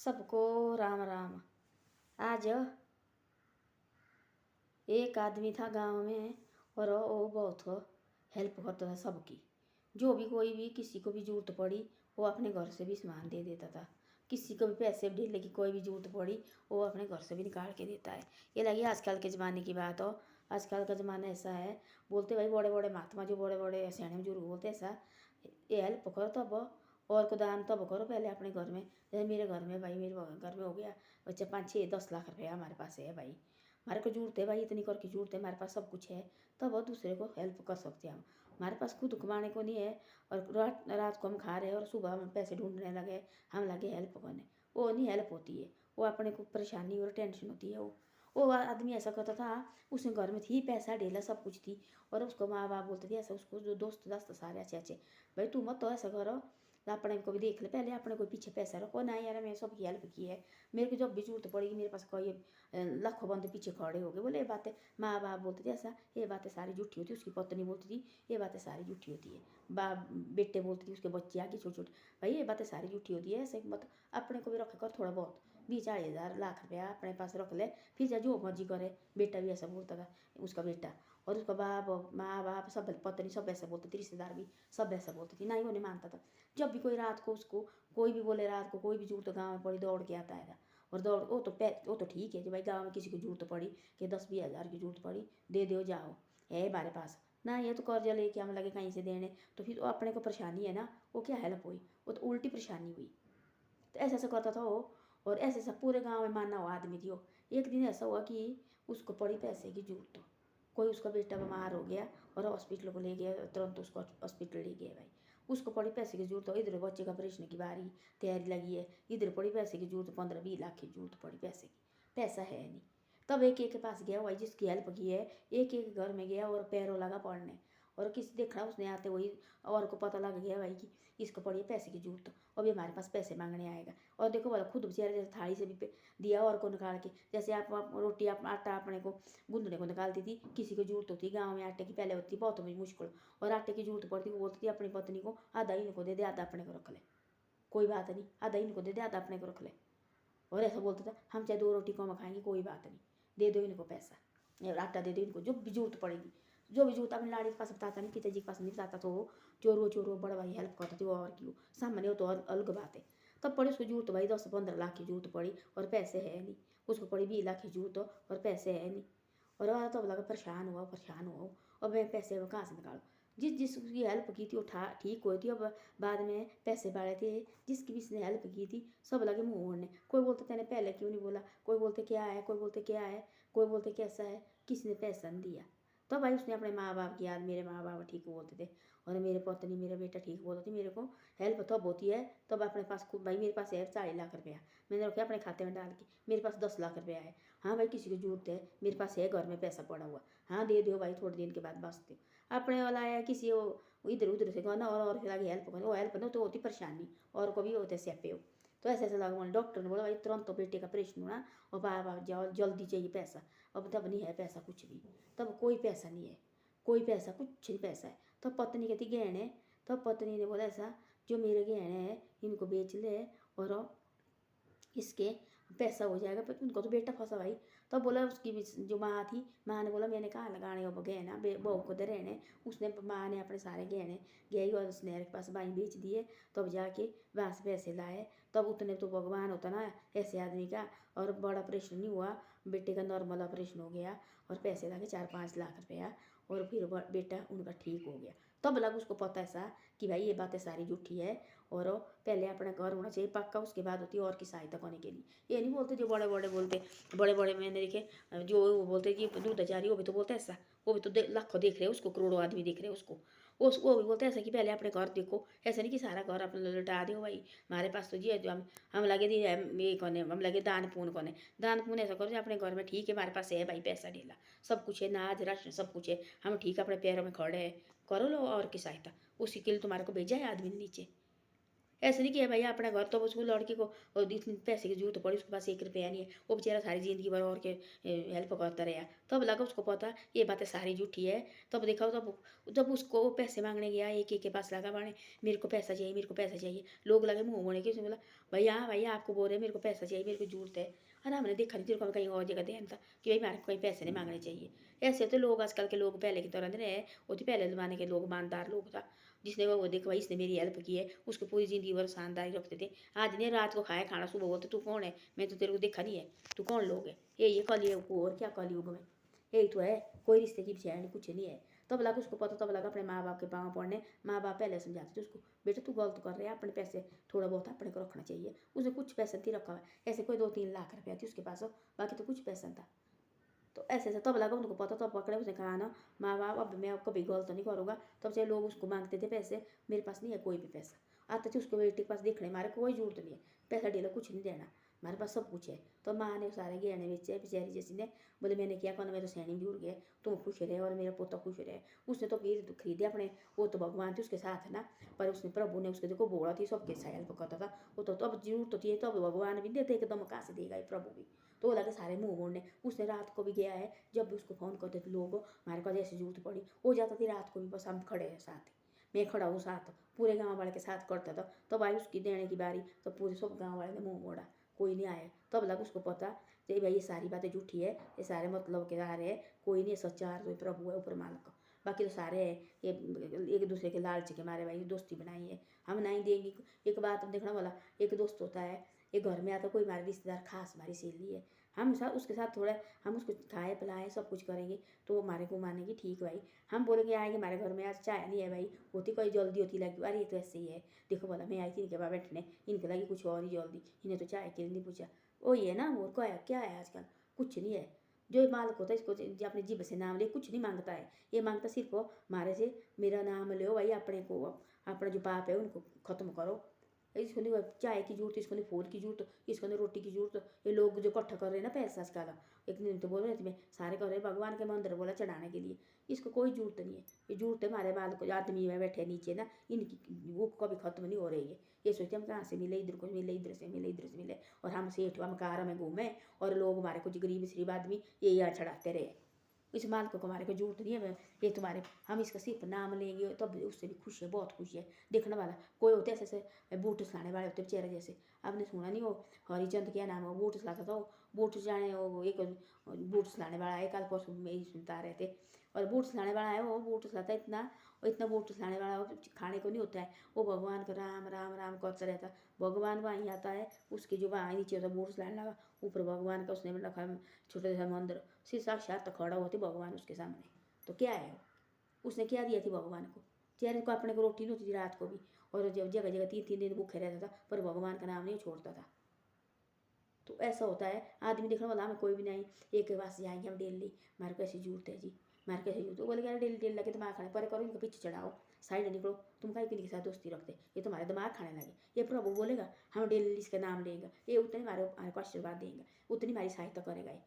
सबको राम राम। आज एक आदमी था गांव में और वो बहुत हेल्प करता था सबकी। जो भी कोई भी किसी को भी जरूरत पड़ी वो अपने घर से भी सामान दे देता था। किसी को भी पैसे ढीले की कोई भी जरूरत पड़ी वो अपने घर से भी निकाल के देता है। ये लगी आजकल के ज़माने की बात हो। आजकल का ज़माना ऐसा है, बोलते भाई बड़े बड़े महात्मा जो बड़े बड़े सैने बुजुर्ग बोलते ऐसा, ये हेल्प करो तब और को दान तब करो पहले अपने घर में। जैसे मेरे घर में भाई, मेरे घर में हो गया बच्चे 5 6 10 लाख रुपया हमारे पास है भाई, हमारे को जरूरत है भाई, इतनी कर की जरूरत है, हमारे पास सब कुछ है, तब वो दूसरे को हेल्प कर सकते हैं हम। हमारे पास खुद कमाने को नहीं है और रात को हम खा रहे हैं और सुबह हम पैसे ढूंढने लगे, हम लगे हेल्प करने, वो नहीं हेल्प होती है। वो अपने को परेशानी और टेंशन होती है। वो आदमी ऐसा करता था, उसने घर में थी पैसा ढेला सब कुछ थी और उसको माँ बाप बोलते थे ऐसा, उसको जो दोस्त दास्त सारे अच्छे अच्छे, भाई तू मत तो ऐसा करो, अपने को भी देख ले पहले, अपने कोई पीछे पैसा रखो ना यार, मैं सबकी हेल्प की है, मेरे को जब भी जरूरत पड़ेगी मेरे पास कोई लाखों बंदे पीछे खड़े हो गए। बोले ये बातें माँ बाप बोलते थे ऐसा, ये बातें सारी झूठी होती है। उसकी पत्नी बोलती थी ये बातें सारी झूठी होती है, बाप बेटे बोलते थे, उसके बच्चे आगे छोटे छोटे, भाई ये बातें सारी झूठी होती है, ऐसे मत, अपने को भी रखे कर थोड़ा बहुत 20 40 हज़ार लाख रुपया अपने पास रख ले, फिर जा जो मर्जी करे। बेटा भी ऐसा बोलता था, उसका बेटा और उसका बाप माँ बाप सब, पत्नी सब ऐसा बोलते थे, रिश्तेदार भी सब ऐसा बोलते थे, ना ही वो नहीं मानता था। जब भी कोई रात को उसको कोई भी बोले, रात को कोई भी जरूरत गाँव में पड़ी दौड़ के आता है। और दौड़ वो तो ठीक है कि भाई गाँव में किसी को जरूरत पड़ी कि 10 20 हज़ार की जरूरत पड़ी दे दो जाओ, है हमारे पास ना, ये तो कर्जा लेके हम लगे कहीं से देने, तो फिर अपने को परेशानी है ना, वो क्या हेल्प हुई, वो तो उल्टी परेशानी हुई। तो ऐसा ऐसा करता था वो, और ऐसे ऐसा पूरे गांव में माना हुआ आदमी थी वो। एक दिन ऐसा हुआ कि उसको पड़ी पैसे की जरूरत, तो कोई उसका बेटा बीमार हो गया और हॉस्पिटल को ले गया, तुरंत उसको हॉस्पिटल ले गया भाई। उसको पड़ी पैसे की जरूरत हो, इधर बच्चे का ऑपरेशन की बारी तैयारी लगी है, इधर पड़ी पैसे की जरूरत, 15 20 लाख की जरूरत पड़ी पैसे की, पैसा है नहीं। तब एक एक के पास गया भाई, जिसकी हेल्प की है, एक एक घर में गया और पैरों लगा पड़ने, और किसी देखा उसने आते वही, और को पता लग गया भाई कि इसको पड़ी पैसे की जरूरत, अभी हमारे पास पैसे मांगने आएगा। और देखो बोला खुद बेचारे जैसे थाली से भी दिया और को निकाल के, जैसे आप रोटी आप आटा अपने को गूंदने को निकालती थी, किसी को जरूरत होती गाँव में आटे की पहले होती बहुत मुश्किल, और आटे की जरूरत पड़ती, वो बोलती थी अपनी पत्नी को आधा इनको दे दे आधा अपने को रख ले, कोई बात नहीं, आधा इनको दे दे आधा अपने को रख ले। और ऐसा बोलता था हम चाहे 2 रोटी कम खाएंगे कोई बात नहीं, दे दो इनको पैसा, आटा दे दो इनको, जो भी जरूरत पड़ेगी, जो भी जरूरत अपनी लाड़ी के पास बताता नहीं, पिताजी के पास नहीं बताता, तो वो चोरो चोरो बड़ा भाई हेल्प करता थी। और क्यों सामान्य हो तो अलग बात है। तब पड़ी उसको जरूरत भाई 10 15 लाख की जरूरत पड़ी और पैसे है नहीं, उसको पड़ी 20 लाख की जरूरत और पैसे है नहीं। और वह तो लगा परेशान हुआ, और मैं पैसे कहाँ से निकालूँ। जिसकी हेल्प की थी वो ठीक हुई थी, अब बाद में पैसे बाढ़े थे, जिसकी भी इसने हेल्प की थी सब लगे मुँह ओढ़ने, कोई बोलते तेने पहले क्यों नहीं बोला, कोई बोलते क्या है, कोई बोलते क्या है, कोई बोलते कैसा है, किसी ने पैसा नहीं दिया। तो भाई उसने अपने माँ बाप की याद, मेरे माँ बाप ठीक बोलते थे और मेरे पत्नी मेरा बेटा ठीक बोलते थे, मेरे को हेल्प तब होती है तब अपने पास खुद, भाई मेरे पास है 40 लाख रुपया, मैंने रखा अपने खाते में डाल के, मेरे पास 10 लाख रुपया है, हाँ भाई किसी को जरूरत है मेरे पास है घर में पैसा पड़ा हुआ, हाँ दे दो भाई थोड़े दिन के बाद बस दो। अपने वाला है किसी इधर उधर से कहना और के आगे हेल्प करना, वो हेल्प ना तो होती परेशानी, और को भी होते स्यापे हो। तो ऐसे ऐसे लगा, डॉक्टर ने बोला भाई तुरंत तो बेटे का ऑपरेशन होना और बाबा जाओ जल्दी चाहिए पैसा, अब तब नहीं है पैसा कुछ भी, तब कोई पैसा नहीं है, कोई पैसा कुछ नहीं पैसा है। तब पत्नी कहती गहने, तब पत्नी ने बोला ऐसा, जो मेरे गहने हैं इनको बेच ले और इसके पैसा हो जाएगा, पर उनको तो बेटा फंसा भाई। तब बोला उसकी जो माँ थी, माँ ने बोला मैंने कहाँ लगाने अब गहना बहू को दे रहने, उसने माँ ने अपने सारे गहने गई और स्नेहर के पास बाई बेच दिए, तब जाके वहाँ से पैसे लाए। तब उतने तो भगवान होता ना ऐसे आदमी का, और बड़ा ऑपरेशन नहीं हुआ, बेटे का नॉर्मल ऑपरेशन हो गया और पैसे लगे 4 5 लाख रुपया, और फिर बेटा उनका ठीक हो गया। तब लगा उसको पता ऐसा कि भाई ये बातें सारी झूठी है, और पहले अपना घर होना चाहिए पक्का, उसके बाद होती है और की सहायता करने के लिए। ये नहीं बोलते जो बड़े बड़े बोलते, बड़े बड़े मैंने देखे जो वो बोलते कि दूधाचारी, वो भी तो बोलते ऐसा, वो भी तो लाखों देख रहे हैं उसको, करोड़ों आदमी देख रहे हैं उसको, वो भी बोलते ऐसा कि पहले अपने घर देखो, ऐसा नहीं कि सारा घर अपने लुटा दो भाई, हमारे पास तो जी है, जो हम लगे दी ये कौन है, हम लगे दान पुण्य कौन है, दान पुण्य ऐसा करो अपने घर में ठीक है, हमारे पास है भाई पैसा ढेला सब कुछ है, नाज राशन सब कुछ है, हम ठीक अपने पैरों में खड़े हैं, करो लो और की सहायता, उसी के लिए तुम्हारे को भेजा है आदमी ने नीचे। ऐसे नहीं किया भैया अपना घर, तो उसको लड़के को और इतने पैसे की जरूरत पड़ी, उसके पास 1 रुपया नहीं है, वो बेचारा सारी ज़िंदगी भर और के हेल्प करता रहा। तब लगा उसको पता ये बातें सारी झूठी है। तब देखा, तब जब उसको वो पैसे मांगने गया, एक एक के पास लगा माने, मेरे को पैसा चाहिए, मेरे को पैसा चाहिए। लोग लगे मुँह मोड़ने के, उसने बोला भैया हाँ भैया आपको बोल रहे हैं मेरे को पैसा चाहिए, मेरे को जरूरत है। अरे हमने देखा नहीं तेरे को, कहीं और जगह ध्यान था कि भाई मेरे को कहीं पैसे नहीं मांगने चाहिए। ऐसे तो लोग आजकल के लोग पहले की तरह नहीं रहे, वो तो पहले ज़माने के लोग ईमानदार लोग था। जिसने वो देखो भाई इसने मेरी हेल्प की है, उसको पूरी ज़िंदगी भर शानदारी रखते थे। आज नहीं रात को खाए खाना, सुबह बोलते तू कौन है, मैं तो तेरे को देखा नहीं है, तू कौन लोग है। यही है कलयुग को, और क्या कलयुग में यही तो है, कोई रिश्ते की चैन कुछ नहीं है। तब लगा उसको पता, तब लगा अपने माँ बाप के पाँव पड़ने। माँ बाप पहले समझाते थे उसको, बेटा तू गलत कर रहे हैं, अपने पैसे थोड़ा बहुत अपने को रखना चाहिए। उसने कुछ पैसा नहीं रखा हुआ, ऐसे कोई 2-3 लाख रुपया थी उसके पास, बाकी तो कुछ पैसा नहीं था। तो ऐसे ऐसे तब लगा उनको पता, तब पकड़े, उसने कहा ना माँ बाप अब मैं कभी गलत नहीं करूँगा। तब से लोग उसको मांगते थे पैसे, मेरे पास नहीं है कोई भी पैसा। आते थे उसको बेटे के पास देखने, हमारे कोई जरूरत नहीं है, पैसा डेला कुछ नहीं देना, हमारे पास सब कुछ है। तो माँ ने सारे गहने बेचे बेचारी जैसी ने, बोले मैंने क्या करना, मैं तो सैनी जुड़ गया, तुम खुश रहे और मेरा पोता खुश रहे। उसने तो फिर खरीदे अपने, वो तो भगवान थे उसके साथ ना, पर उसने प्रभु ने उसके देखो बोला थी सबके साथ हेल्प करता था। वो तो अब जरूरत होती है तो अब भगवान भी देते एकदम, कहाँ से देगा ये प्रभु भी। तो वो लगे सारे मुंह मोड़ने। उसने रात को भी गया है, जब भी उसको फ़ोन करते थे लोग, हमारे पास ऐसी जरूरत पड़ी वो जाता थी रात को भी, बस हम खड़े हैं साथ, मैं खड़ा हूँ साथ, पूरे गांव वाले के साथ करता था। तब आई उसकी देने की बारी, तो पूरे सब गांव वाले ने मुंह मोड़ा, कोई नहीं आया। तब लगा उसको पता कि भाई ये सारी बातें झूठी है, ये सारे मतलब के आ रहे हैं, कोई नहीं सच्चा तो प्रभु है ऊपर मालिक। बाकी तो सारे ये एक दूसरे के लालच के मारे भाई दोस्ती बनाई है, हम नहीं देंगे। एक बात देखना वाला, एक दोस्त होता है, एक घर में आता कोई हमारे रिश्तेदार खास हमारी सहेली है, हम साथ उसके साथ थोड़ा, हम उसको खाए पिलाए सब कुछ करेंगे तो वो हमारे को मानेगी ठीक भाई। हम बोलेंगे आएंगे हमारे घर में, आज चाय नहीं है भाई, होती कोई जल्दी होती लगी, अरे ये तो ऐसे ही है, देखो बोला मैं आई थी इनके बाद बैठने, इनके लगी कुछ और ही जल्दी, इन्हें तो चाय के लिए नहीं पूछा। वही है ना, और क्या है आजकल, कुछ नहीं है। जो मालिक होता है इसको अपनी जीभ से नाम ले, कुछ नहीं मांगता है, ये मांगता सिर्फ हमारे से मेरा नाम लो भाई, अपने को अपना जो पाप है उनको खत्म करो। इसको नहीं चाय की जरूरत, इसको नहीं फूल की जरूरत, इसको नहीं रोटी की जरूरत। ये लोग जो इकट्ठा कर रहे हैं ना पैसा आजकल, एक दिन तो बोल रहे थे मैं सारे कर रहे हैं भगवान के मंदिर बोला चढ़ाने के लिए, इसको कोई जरूरत नहीं है। ये जरूरत है हमारे बाल को, आदमी में बैठे नीचे ना, इनकी वो कभी खत्म नहीं हो रही है। ये सोचते हम कहाँ से मिले, इधर को मिले, इधर से मिले, इधर से मिले, और हम सेठ हम कार में घूमे, और लोग हमारे कुछ गरीब शरीब आदमी ये यहाँ चढ़ाते रहे। इस माल को हमारे को जरूरत नहीं है, ये तुम्हारे, हम इसका सिर्फ नाम लेंगे तब तो उससे भी खुश है, बहुत खुश है। देखने वाला कोई होते ऐसे ऐसे बूट सिलाने वाले होते बेचारे जैसे, आपने सुना नहीं वो हरिचंद क्या नाम है, वो बूट सिलाता था, वो बूट जाने वो एक बूट सिलाने वाला है, कल परसों में ही सुनता रहे थे। और बूट सिलाने वाला है, वो बूट सिलाता इतना, और इतना बूट सिलाने वाला खाने को नहीं होता है, वो भगवान का राम राम राम करता रहता। भगवान वहीं आता है, उसकी जो वहाँ नीचे होता बूट सिलाने लगा, ऊपर भगवान का उसने रखा छोटे से मंदिर, सिर्फ साक्षात तो खड़ा होती भगवान उसके सामने। तो क्या है, उसने क्या दिया थी भगवान को, चेहरे को अपने को रोटी नहीं होती थी रात को भी, और जब जगह जगह 3-3 दिन भूखे रहता था, पर भगवान का नाम नहीं छोड़ता था। तो ऐसा होता है आदमी देखने वाला, हमें कोई भी नहीं, एक के पास जाएंगे हम डेली, हमारे को ऐसी जरूरत है जी, हमारे कैसे जरूरत है, बोले यार डेली डेली लगे दिमाग खाने पर करो, इनके पीछे चढ़ाओ, साइड निकलो, तुम का किन्हीं के साथ दोस्ती रखते, ये तुम्हारे दिमाग खाने लगे। ये प्रभु बोलेगा हम डेली इसका नाम लेंगे, ये उतने हमारे को आशीर्वाद देंगे, उतनी हमारी सहायता करेगा।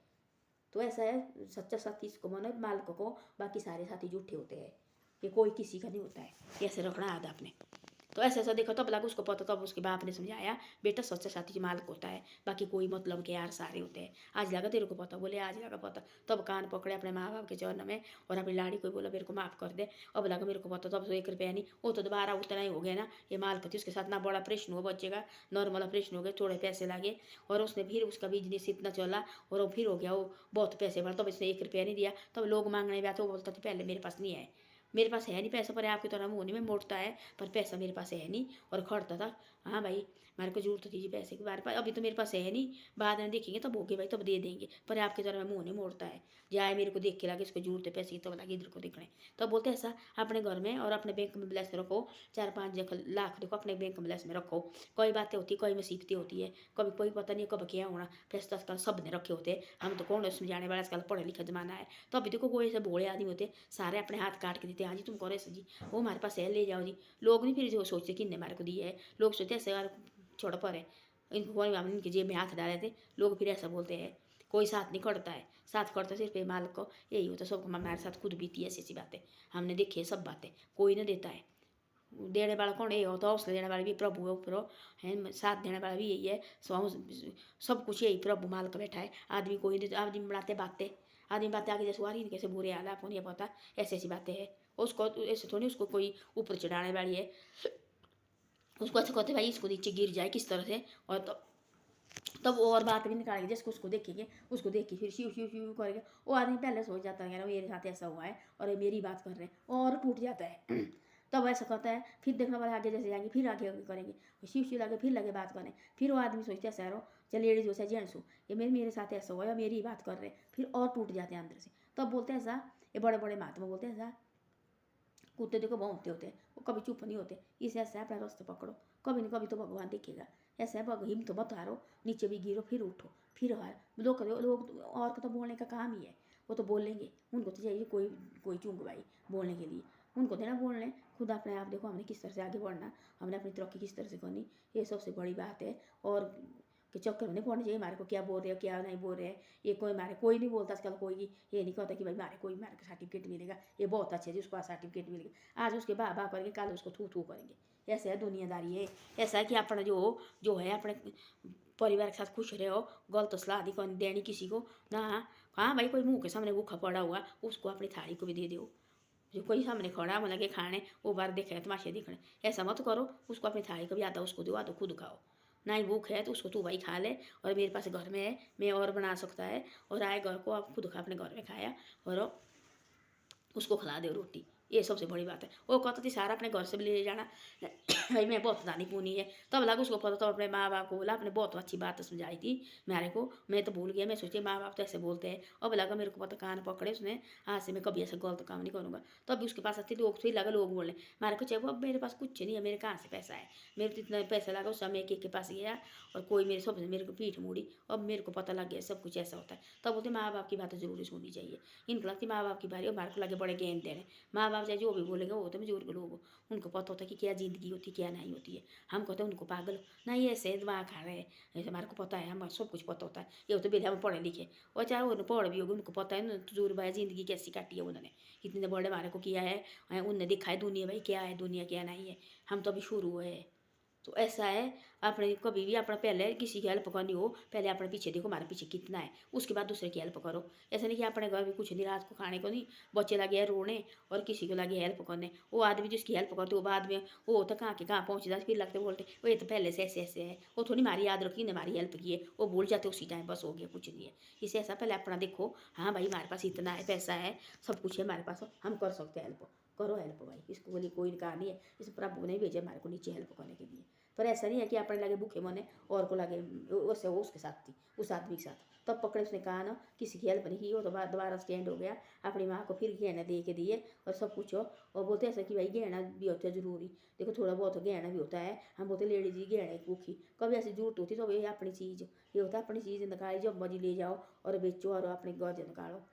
तो ऐसा है, सच्चा साथी इसको मानो मालिक को, बाकी सारे साथी झूठे होते हैं, ये कोई किसी का नहीं होता है, ऐसे रखना आधा अपने। तो ऐसा ऐसा देखो, तब लगा उसको पता, तब उसके बाप ने समझाया बेटा सच्चा साथी मालिक होता है, बाकी कोई मतलब के यार सारे होते हैं। आज लगा तेरे को पता, बोले आज लगा पता, तब कान पकड़े अपने माँ बाप के चरण में, और अपनी लाड़ी को बोला मेरे को माफ़ कर दे। अब लगा मेरे को पता, तब तो 1 रुपया नहीं, वो तो दोबारा उतना ही हो गया ना, ये मालिक थी उसके साथ ना, बड़ा ऑपरेशन हुआ बच्चे का, नॉर्मल ऑपरेशन हो गया, थोड़े पैसे लगे, और उसने फिर उसका बिजनेस इतना चला, और वो फिर हो गया वो बहुत पैसे बढ़ा, तब इसने 1 रुपया नहीं दिया। तब लोग मांगने गया तो बोलता था पहले मेरे पास नहीं है, मेरे पास है नहीं पैसा, पर आपकी तरह मुँह नहीं में मोड़ता है, पर पैसा मेरे पास है नहीं, और खड़ता था हाँ भाई मेरे को जरूरत थी जी पैसे की, बारे पास अभी तो मेरे पास है नहीं, बाद में देखेंगे तब होगे भाई, तब दे देंगे, पर आपकी तरह मुँह नहीं मोड़ता है। जाए मेरे को देख के लगे इसको जरूरत है पैसे की, तब लगे इधर को देखने। तब बोलते ऐसा अपने घर में और अपने बैंक में ब्लैस रखो, 4-5 लाख देखो अपने बैंक में ब्लैस में रखो। कोई बातें होती, कोई मुसीबतें होती है, कभी कोई पता नहीं कब क्या होना, पैसे तो आजकल सब ने रखे होते हैं, हम तो कौन समझाने वाला, आजकल पढ़े लिखा जमाना है। तो अभी देखो कोई ऐसे भोले आदमी होते सारे अपने हाथ काट के देते, हाँ जी तुम करो ऐसे जी, वो हमारे पास है ले जाओ जी। लोग नहीं फिर जो सोचते कि हमारे को दिए है, लोग सोचते ऐसे यार छोड़ पर है, इनको कौन हम इनके जेब में हाथ डाले थे, लोग फिर ऐसा बोलते हैं। कोई साथ नहीं करता है, साथ करता सिर्फ ये मालिक को, यही होता है। सब हमारे साथ खुद बीती ऐसी ऐसी बातें हमने देखी है, सब बातें कोई ना देता है। देने वाला कौन, ये होता हौसला देने वाला भी प्रभु है ऊपर है, साथ देने वाला भी यही है। सब कुछ यही प्रभु मालिक बैठा है। आदमी कोई नहीं, आदमी बनाते बातें, आदमी बातें आगे जैसे वारी कैसे बुरे हाल आपको नहीं पता, ऐसी ऐसी बातें है। उसको ऐसे थोड़ी उसको कोई ऊपर चढ़ाने वाली है। उसको ऐसे कहते भाई इसको नीचे गिर जाए किस तरह से, और तब वो और बात भी निकालेंगे। जिसको उसको देखेंगे, उसको देख के फिर शिव शिव शिव करेंगे। वो आदमी पहले सोच जाता है मेरे साथ ऐसा हुआ है और ये मेरी बात कर रहे हैं, और टूट जाता है। तब ऐसा कहता है, फिर देखने वाले आगे जैसे जाएंगे, फिर आगे करेंगे, शिव शिव लगे, फिर लगे बात करने। फिर वो आदमी सोचते हैं सैरो चल लेडीज हो चाहे जेंट्स हो, ये मेरे साथ ऐसा हुआ है, मेरी ही बात कर रहे हैं, फिर और टूट जाते हैं अंदर से। तब बोलते हैं ऐसा, ये बड़े बड़े महात्मा बोलते हैं ऐसा, कुत्ते देखो भौंकते होते हैं, वो कभी चुप नहीं होते। इसे ऐसा है अपना रास्ते पकड़ो, कभी न कभी तो भगवान देखेगा। ऐसा है हिम्मत मत हारो, नीचे भी गिरो फिर उठो फिर हार। लोग और को तो बोलने का काम ही है, वो तो बोलेंगे, उनको तो चाहिए कोई कोई चूंग भाई बोलने के लिए, उनको देना बोलने। खुद अपने आप देखो हमने किस तरह से आगे बढ़ना, हमने अपनी तरक्की किस तरह से करनी, ये सबसे बड़ी बात है। और कि चक्कर में नहीं पड़ना चाहिए हमारे को क्या बोल रहे हो क्या नहीं बोल रहे हैं। ये कोई हमारे कोई नहीं बोलता आजकल, कोई ये नहीं कहता कि भाई हमारे कोई हमारे को सर्टिफिकेट मिलेगा, ये बहुत अच्छे है जिसको सर्टिफिकेट मिलेगा। आज उसके बाबा करेंगे, कल उसको थू थू करेंगे। ऐसा है दुनियादारी है। ऐसा है कि अपना जो है अपने परिवार के साथ खुश रहो, गलत सलाह नहीं देनी किसी को ना। हाँ भाई कोई मुंह के सामने भूखा पड़ा हुआ उसको अपनी थाली को भी दे दो। जो कोई सामने खड़ा हो लगे खाने, वो बार देखे तमाशे देखने, ऐसा मत करो। उसको अपनी थाली को भी आधा उसको दो, आधा खुद खाओ। ना ही भूख है तो उसको तू भाई खा ले, और मेरे पास घर में है मैं और बना सकता है, और आए घर को आप खुद खा, अपने घर में खाया और उसको खिला दो रोटी। ये सबसे बड़ी बात है। वो कहता थी सारा अपने घर से भी ले जाना। भाई मैं बहुत दानी पूनी है, तब लगा उसको पता, तो अपने माँ बाप को बोला, अपने बहुत अच्छी बात समझाई थी मेरे को। मैं तो भूल गया, मैं सोची माँ बाप तो ऐसे बोलते हैं। अब लगा मेरे को पता, कान पकड़े उसने, आज से मैं कभी ऐसा गलत काम नहीं करूँगा। तब भी उसके पास आती लोग, फिर लगा लोग बोलने मारे को, चाहे वो अब मेरे पास कुछ नहीं है, मेरे कहाँ से पैसा है, मेरे तो इतना पैसा लगा उस समय के पास गया, और कोई मेरे सब मेरे को पीठ मुड़ी। अब मेरे को पता लग गया सब कुछ ऐसा होता है। तब बोलते माँ बाप की बातें जरूरी सुननी चाहिए। इनको लगती माँ बाप की बारी, और हमारे को लगे बड़े ज्ञान दे रहे। माँ बाप चाहे जो भी बोलेंगे, वो तो बुजुर्ग लोग, उनको पता होता है कि क्या ज़िंदगी होती है क्या नहीं होती है। हम कहते हैं उनको पागल, नहीं ऐसे दिमाग खा रहे हैं, ऐसे हमारे को पता है, हमारे सब कुछ पता होता है। ये तो बेले हम पढ़े लिखे, और चाहे वो पढ़ भी होगी, उनको पता है ना तजुर्बा है, ज़िंदगी कैसी काटी है उन्होंने, इतने बड़े हमारे को किया है। उनने दिखा है दुनिया भाई क्या है, दुनिया क्या नहीं है। हम तो अभी शुरू हुए हैं। तो ऐसा है, आपने कभी भी अपना पहले किसी की हेल्प करनी हो, पहले अपने पीछे देखो हमारे पीछे कितना है, उसके बाद दूसरे की हेल्प करो। ऐसा नहीं कि अपने घर में कुछ नहीं, रात को खाने को नहीं, बच्चे लगे हैं रोने और किसी को लगे हेल्प करने। वो आदमी जिसकी हेल्प करते वो बाद में वो होता कहाँ के कहाँ पहुँच जाते, फिर लगते बोलते वो ये तो पहले से ऐसे ऐसे है। वो थोड़ी हमारी याद रखी, हमारी हेल्प की है, वो भूल जाते उसी टाइम, बस हो गया कुछ नहीं है। इससे ऐसा पहले अपना देखो, हाँ भाई हमारे पास इतना है, पैसा है, सब कुछ है हमारे पास, हम कर सकते हैं हेल्प। करो हेल्प भाई, इसको बोली कोई कहा नहीं है, इस प्रभु ने भेजे हमारे को नीचे हेल्प करने के लिए। पर ऐसा नहीं है कि अपने लगे भूखे मने और को लगे, उससे वो उसके साथ थी, उस आदमी के साथ। तब पकड़े उसने कहा ना किसी की हेल्प नहीं की, वो तो बाद दोबारा स्टैंड हो गया, अपनी माँ को फिर गहना दे के दिए और सब कुछ हो। और बोलते ऐसा कि भाई गहना भी होता है जरूरी, देखो थोड़ा बहुत गहना भी होता है। हम बोलते लेडीज ही गहने भूखी, कभी ऐसी जरूरत होती तो ये अपनी चीज़, ये होता है अपनी चीज़ निकाली, जब मर्जी ले जाओ और बेचो और अपने गौज निकालो।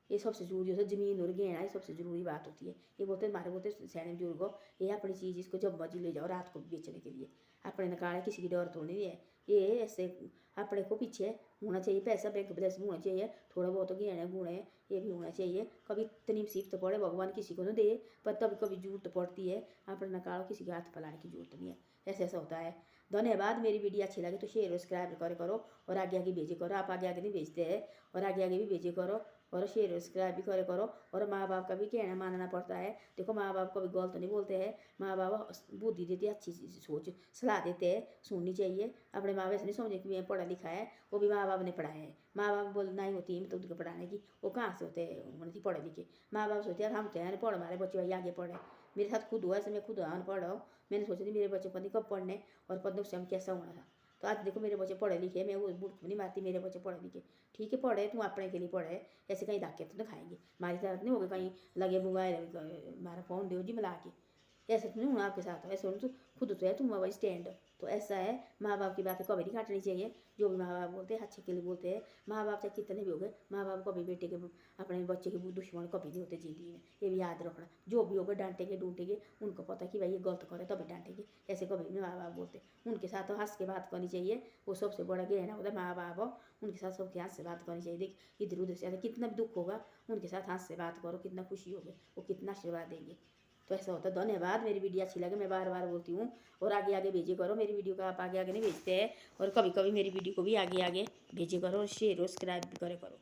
ये सबसे जरूरी होता है, ज़मीन और गहना ये सबसे ज़रूरी बात होती है। ये बोलते हमारे बोलते सैने बुजुर्ग हो, ये अपनी चीज़ इसको जब मर्जी ले जाओ रात को बेचने के लिए, अपने निकाले, किसी की डर थोड़ी नहीं है। ये ऐसे अपने को पीछे होना चाहिए, पैसा बैंक बैलेंस भी होना चाहिए, थोड़ा बहुत गहने गुणे ये भी होना चाहिए। कभी इतनी मुसीबत तो पड़े भगवान किसी को ना दे, पर तब कभी जरूरत पड़ती है, अपने निकालो, किसी के हाथ फैलाने की जरूरत नहीं है। ऐसा ऐसा होता है। धन्यवाद। मेरी वीडियो अच्छी लगे तो शेयर और सब्सक्राइब करे करो, और आगे आगे भेजे करो। आप आगे आगे नहीं भेजते हैं, और आगे आगे भी भेजे करो, और शेयर सब्सक्राइब भी करे करो। और माँ बाप का भी कहना मानना पड़ता है। देखो माँ बाप को भी गलत नहीं बोलते हैं, माँ बाप बुद्धि देते हैं, अच्छी सोच सलाह देते हैं, सुननी चाहिए। अपने माँ बाप से नहीं समझे कि मैं पढ़ा लिखा है, वो भी माँ बाप ने पढ़ाया है। माँ बाप बोलना ही होती है तो उनको पढ़ाने की, वो कहाँ से होते हैं होने पढ़े लिखे। माँ बाप सोचते हैं हम क्या है पढ़, हमारे बच्चे भाई आगे पढ़े। मेरे साथ खुद हुआ ऐसे, मैं खुद अनपढ़ हूँ, मैंने सोचा थी मेरे बच्चे पता नहीं कब पढ़ने और पता नहीं उस समय कैसा होना था। तो आज देखो मेरे बच्चे पढ़े लिखे, मैं वो बुढ़ नहीं मारती, मेरे बच्चे पढ़े लिखे। ठीक है पढ़े, तुम अपने के लिए पढ़े, ऐसे कहीं धक्के तो नहीं खाएंगे, हमारी तरह नहीं होगा कहीं लगे मोबाइल हमारा फ़ोन दो जी मिला के, ऐसे तो नहीं होना आपके साथ। ऐसे होना तो खुद तो है तुम मोबाइल स्टैंड। तो ऐसा है, माँ बाप की बातें कभी नहीं काटनी चाहिए। जो भी माँ बाप बोलते हैं अच्छे के लिए बोलते हैं। माँ बाप चाहे कितने भी हो गए, माँ बाप कभी बेटे के अपने बच्चे के दुश्मन कभी नहीं होते ज़िंदगी में, ये भी याद रखना। जो भी होगा डांटेंगे डूंटेंगे, उनको पता कि भाई ये गलत करे तभी डांटेंगे, ऐसे कभी नहीं माँ बाप बोलते। उनके साथ तो हंस के बात करनी चाहिए, वो सबसे बड़ा गहना होता है माँ बाप हो, उनके साथ सबके हंस से बात करनी चाहिए। देख इधर उधर से कितना भी दुख होगा, उनके साथ हंस से बात करो, कितना खुशी होगी, वो कितना आशीर्वाद देंगे। तो ऐसा होता है। धन्यवाद। मेरी वीडियो अच्छी लगे मैं बार बार बोलती हूँ, और आगे आगे भेजे करो मेरी वीडियो का, आप आगे आगे नहीं भेजते हैं, और कभी कभी मेरी वीडियो को भी आगे आगे भेजे करो, और शेयर और सब्सक्राइब भी करे करो।